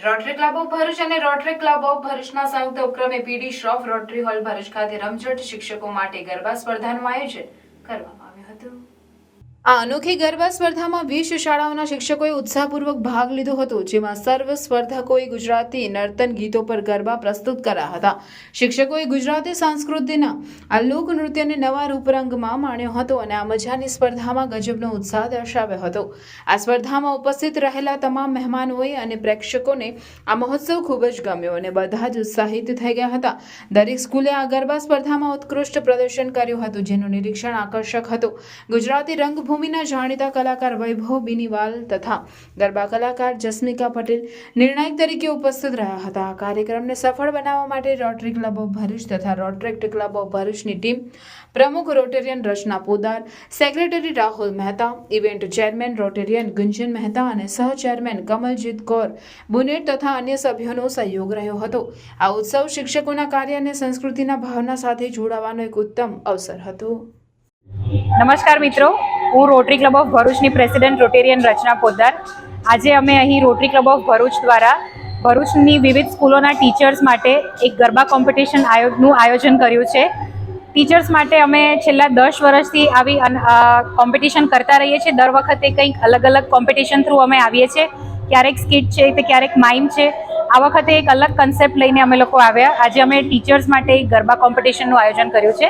Rotary club of Bharuch અને rotary club of ભરૂચના સંયુક્ત ઉપક્રમે પીડી શ્રોફ રોટરી હોલ ભરૂચ ખાતે રમઝટ શિક્ષકો માટે ગરબા સ્પર્ધાનું આયોજન કરવામાં આવ્યું હતું। આ અનોખી ગરબા સ્પર્ધામાં 20 શાળાઓના શિક્ષકોએ ઉત્સાહપૂર્વક ભાગ લીધો હતો, જેમાં સર્વ સ્પર્ધકોએ ગુજરાતી નર્તન ગીતો પર ગરબા પ્રસ્તુત કર્યા હતા। શિક્ષકોએ ગુજરાતી સંસ્કૃતિના આ લોક નૃત્યને નવા રૂપરંગમાં માણ્યો હતો અને આ મજાની સ્પર્ધામાં ગજબનો ઉત્સાહ દર્શાવ્યો હતો। આ સ્પર્ધામાં ઉપસ્થિત રહેલા તમામ મહેમાનોએ અને પ્રેક્ષકોને આ મહોત્સવ ખૂબ જ ગમ્યો અને બધા જ ઉત્સાહિત થઈ ગયા હતા। દરેક સ્કૂલે આ ગરબા સ્પર્ધામાં ઉત્કૃષ્ટ પ્રદર્શન કર્યું હતું, જેનું નિરીક્ષણ આકર્ષક હતું। ગુજરાતી રંગભૂમિના જાણીતા કલાકાર વૈભવ બિનીવાલ તથા ગરબા કલાકાર જસ્મિકા પટેલ નિર્ણાયક તરીકે ઉપસ્થિત રહ્યા હતા। આ કાર્યક્રમને સફળ બનાવવા માટે રોટરી ક્લબ ઓફ ભરૂચ તથા રોટરી ક્લબ ઓફ ભરૂચની ટીમ, પ્રમુખ rotarian Rachana Podar, secretary Rahul Mehta, event chairman rotarian Gunjan Mehta અને સહ ચેરમેન કમલજીત કૌર બુનેટ તથા અન્ય સભ્યોનો સહયોગ રહ્યો હતો। આ ઉત્સવ શિક્ષકોના કાર્ય અને સંસ્કૃતિના ભાવના સાથે જોડાવાનો એક ઉત્તમ અવસર હતો। નમસ્કાર મિત્રો, હું રોટરી ક્લબ ઓફ ભરૂચની પ્રેસિડેન્ટ રોટેરિયન રચના પોદાર। આજે અમે અહીં રોટરી ક્લબ ઓફ ભરૂચ દ્વારા ભરૂચની વિવિધ સ્કૂલોના ટીચર્સ માટે એક ગરબા કોમ્પિટિશનનું આયોજન કર્યું છે। ટીચર્સ માટે અમે છેલ્લા 10 વર્ષથી આવી કોમ્પિટિશન કરતા રહીએ છીએ। દર વખતે કંઈક અલગ અલગ કોમ્પિટિશન થ્રુ અમે આવીએ છીએ, ક્યારેક સ્કિટ છે તો ક્યારેક માઇમ છે। આ વખતે એક અલગ કન્સેપ્ટ લઈને અમે લોકો આવ્યા। આજે અમે ટીચર્સ માટે ગરબા કોમ્પિટિશનનું આયોજન કર્યું છે।